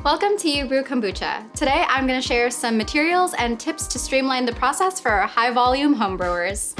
Welcome to You Brew Kombucha. Today I'm going to share some materials and tips to streamline the process for high volume homebrewers.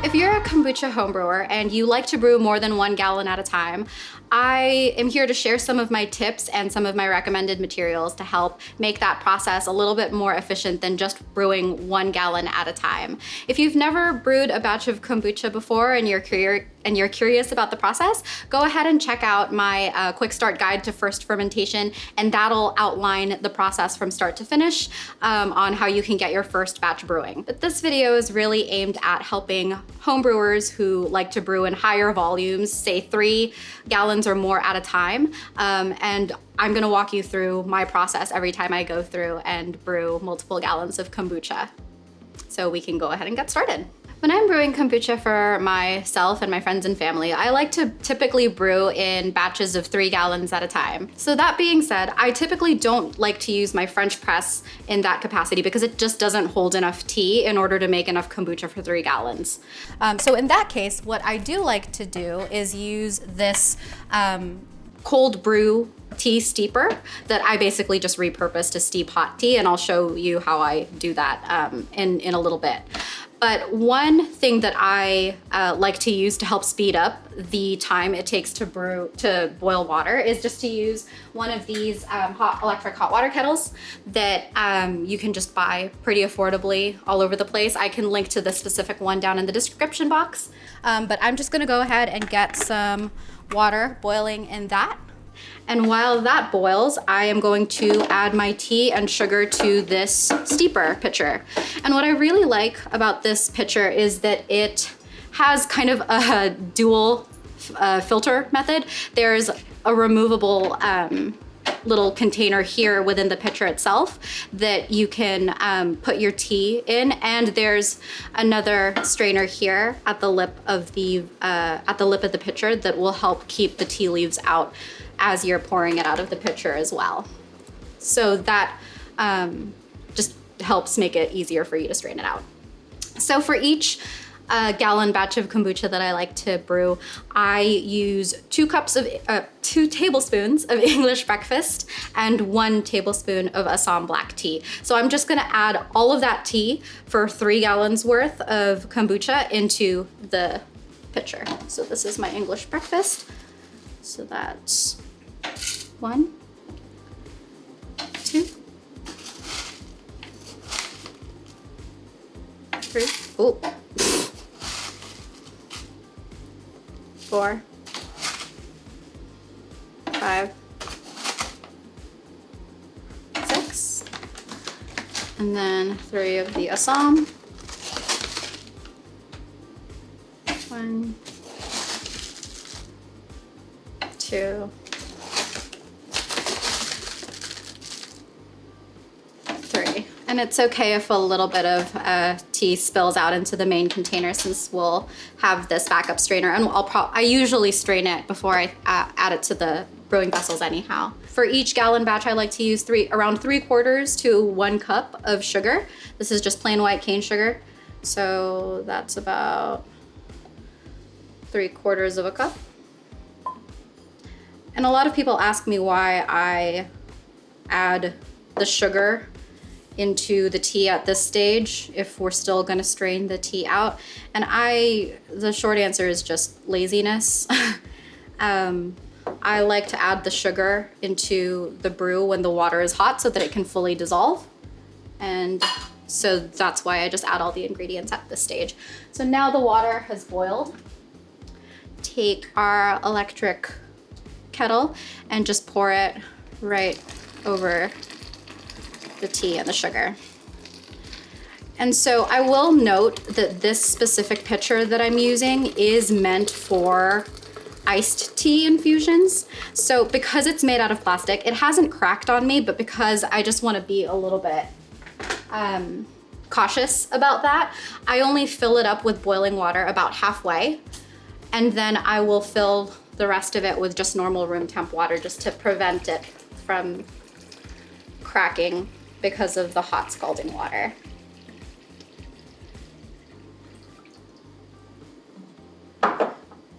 If you're a kombucha homebrewer and you like to brew more than 1 gallon at a time, I am here to share some of my tips and some of my recommended materials to help make that process a little bit more efficient than just brewing 1 gallon at a time. If you've never brewed a batch of kombucha before and you're curious about the process, go ahead and check out my quick start guide to first fermentation, and that'll outline the process from start to finish on how you can get your first batch brewing. But this video is really aimed at helping homebrewers who like to brew in higher volumes, say 3 gallons or more at a time. And I'm gonna walk you through my process every time I go through and brew multiple gallons of kombucha. So we can go ahead and get started. When I'm brewing kombucha for myself and my friends and family, I like to typically brew in batches of 3 gallons at a time. So that being said, I typically don't like to use my French press in that capacity because it just doesn't hold enough tea in order to make enough kombucha for 3 gallons. So in that case, what I do like to do is use this cold brew tea steeper that I basically just repurposed to steep hot tea, and I'll show you how I do that in a little bit. But one thing that I like to use to help speed up the time it takes to boil water is just to use one of these electric hot water kettles that you can just buy pretty affordably all over the place. I can link to the specific one down in the description box. But I'm just gonna go ahead and get some water boiling in that. And while that boils, I am going to add my tea and sugar to this steeper pitcher. And what I really like about this pitcher is that it has kind of a dual filter method. There's a removable little container here within the pitcher itself that you can put your tea in, and there's another strainer here at the lip of the pitcher that will help keep the tea leaves out as you're pouring it out of the pitcher as well. So that just helps make it easier for you to strain it out. So for each gallon batch of kombucha that I like to brew, I use 2 tablespoons of English breakfast and 1 tablespoon of Assam black tea. So I'm just gonna add all of that tea for 3 gallons worth of kombucha into the pitcher. So this is my English breakfast. So that's 1, 2, 3, oh, 4, 5, 6, and then 3 of the Assam. 1, 2, 3. And it's okay if a little bit of tea spills out into the main container, since we'll have this backup strainer, and I usually strain it before I add it to the brewing vessels anyhow. For each gallon batch, I like to use around 3/4 to 1 cup of sugar. This is just plain white cane sugar. So that's about 3/4 of a cup. And a lot of people ask me why I add the sugar into the tea at this stage if we're still gonna strain the tea out. And the short answer is just laziness. I like to add the sugar into the brew when the water is hot so that it can fully dissolve. And so that's why I just add all the ingredients at this stage. So now the water has boiled. Take our electric kettle and just pour it right over the tea and the sugar. And so I will note that this specific pitcher that I'm using is meant for iced tea infusions. So because it's made out of plastic, it hasn't cracked on me, but because I just want to be a little bit cautious about that, I only fill it up with boiling water about halfway, and then I will fill the rest of it with just normal room temp water just to prevent it from cracking because of the hot scalding water.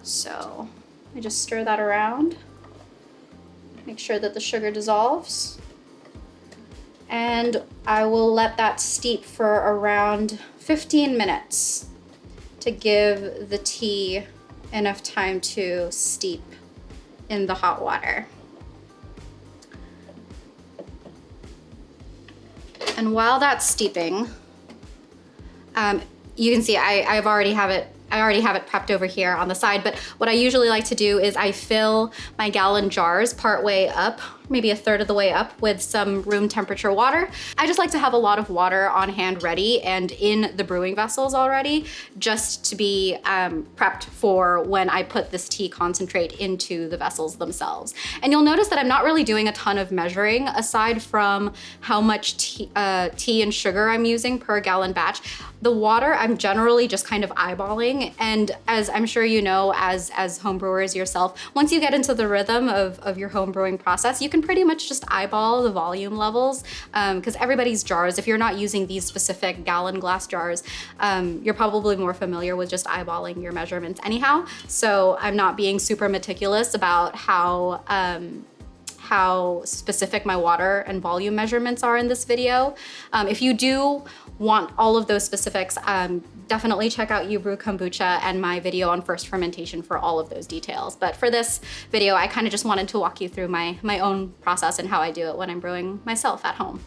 So I just stir that around. Make Make sure that the sugar dissolves. And I will let that steep for around 15 minutes to give the tea enough time to steep in the hot water. And while that's steeping, you can see I already have it prepped over here on the side, but what I usually like to do is I fill my gallon jars partway up, maybe a third of the way up, with some room temperature water. I just like to have a lot of water on hand ready and in the brewing vessels already, just to be prepped for when I put this tea concentrate into the vessels themselves. And you'll notice that I'm not really doing a ton of measuring aside from how much tea and sugar I'm using per gallon batch. The water, I'm generally just kind of eyeballing. And as I'm sure you know, as homebrewers yourself, once you get into the rhythm of your homebrewing process, you can pretty much just eyeball the volume levels, because everybody's jars, if you're not using these specific gallon glass jars, you're probably more familiar with just eyeballing your measurements anyhow. So I'm not being super meticulous about how specific my water and volume measurements are in this video. If you do want all of those specifics, definitely check out You Brew Kombucha and my video on first fermentation for all of those details. But for this video, I kind of just wanted to walk you through my own process and how I do it when I'm brewing myself at home.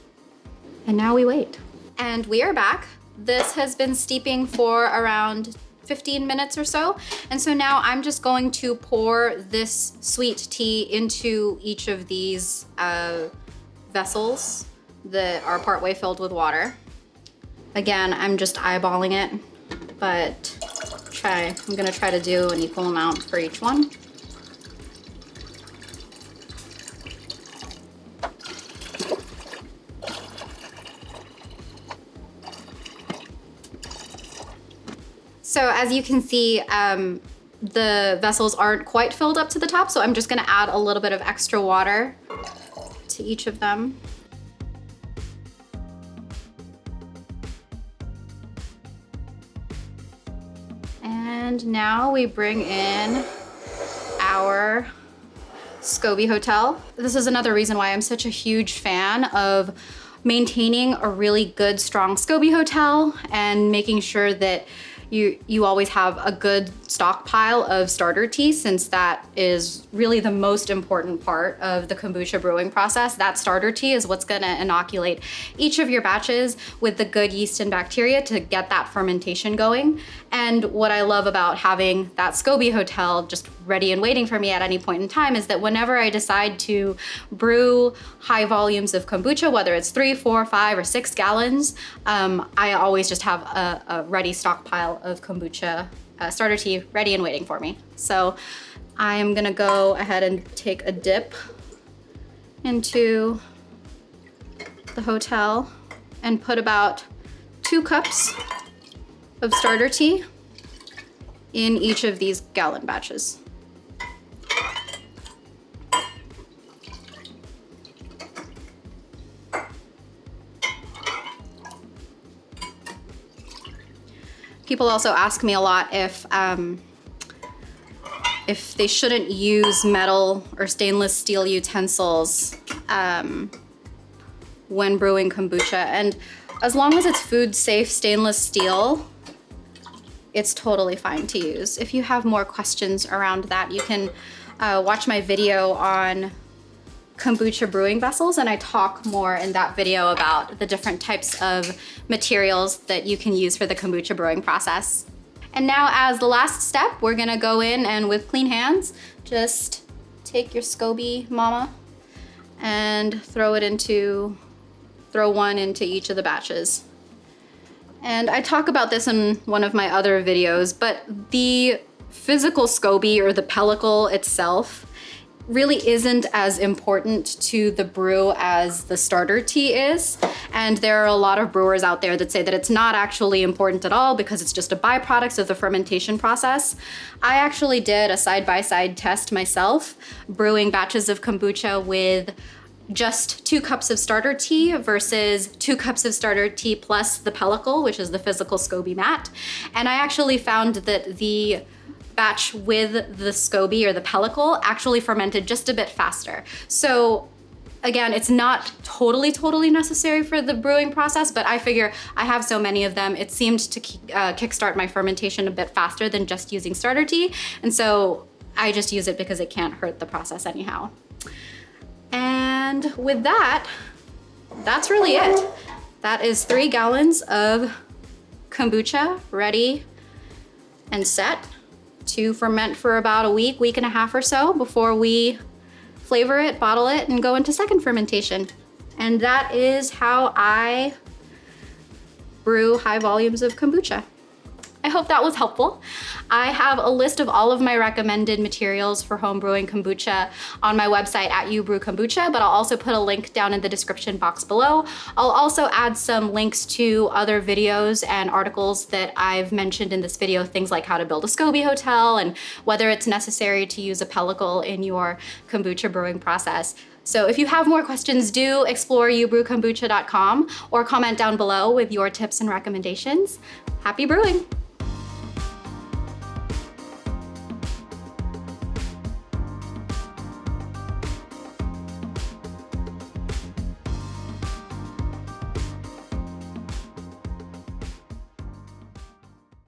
And now we wait. And we are back. This has been steeping for around 15 minutes or so. And so now I'm just going to pour this sweet tea into each of these vessels that are partway filled with water. Again, I'm just eyeballing it, but I'm gonna try to do an equal amount for each one. So as you can see, the vessels aren't quite filled up to the top, so I'm just gonna add a little bit of extra water to each of them. And now we bring in our SCOBY Hotel. This is another reason why I'm such a huge fan of maintaining a really good, strong SCOBY Hotel and making sure that you always have a good stockpile of starter tea, since that is really the most important part of the kombucha brewing process. That starter tea is what's gonna inoculate each of your batches with the good yeast and bacteria to get that fermentation going. And what I love about having that SCOBY Hotel just ready and waiting for me at any point in time is that whenever I decide to brew high volumes of kombucha, whether it's 3, 4, 5, or 6 gallons, I always just have a ready stockpile of kombucha starter tea ready and waiting for me. So I'm gonna go ahead and take a dip into the hotel and put about 2 cups of starter tea in each of these gallon batches. People also ask me a lot if they shouldn't use metal or stainless steel utensils when brewing kombucha. And as long as it's food safe stainless steel, it's totally fine to use. If you have more questions around that, you can watch my video on kombucha brewing vessels, and I talk more in that video about the different types of materials that you can use for the kombucha brewing process. And now, as the last step, we're gonna go in and with clean hands, just take your SCOBY mama and throw one into each of the batches. And I talk about this in one of my other videos, but the physical SCOBY, or the pellicle itself, really isn't as important to the brew as the starter tea is. And there are a lot of brewers out there that say that it's not actually important at all because it's just a byproduct of the fermentation process. I actually did a side-by-side test myself, brewing batches of kombucha with just 2 cups of starter tea versus 2 cups of starter tea plus the pellicle, which is the physical SCOBY mat. And I actually found that the batch with the SCOBY or the pellicle actually fermented just a bit faster. So again, it's not totally necessary for the brewing process, but I figure I have so many of them, it seemed to kickstart my fermentation a bit faster than just using starter tea. And so I just use it because it can't hurt the process anyhow. And with that, that's really it. That is 3 gallons of kombucha ready and set to ferment for about a week and a half or so before we flavor it, bottle it, and go into second fermentation. And that is how I brew high volumes of kombucha. I hope that was helpful. I have a list of all of my recommended materials for home brewing kombucha on my website at You Brew Kombucha, but I'll also put a link down in the description box below. I'll also add some links to other videos and articles that I've mentioned in this video, things like how to build a SCOBY hotel and whether it's necessary to use a pellicle in your kombucha brewing process. So if you have more questions, do explore youbrewkombucha.com or comment down below with your tips and recommendations. Happy brewing!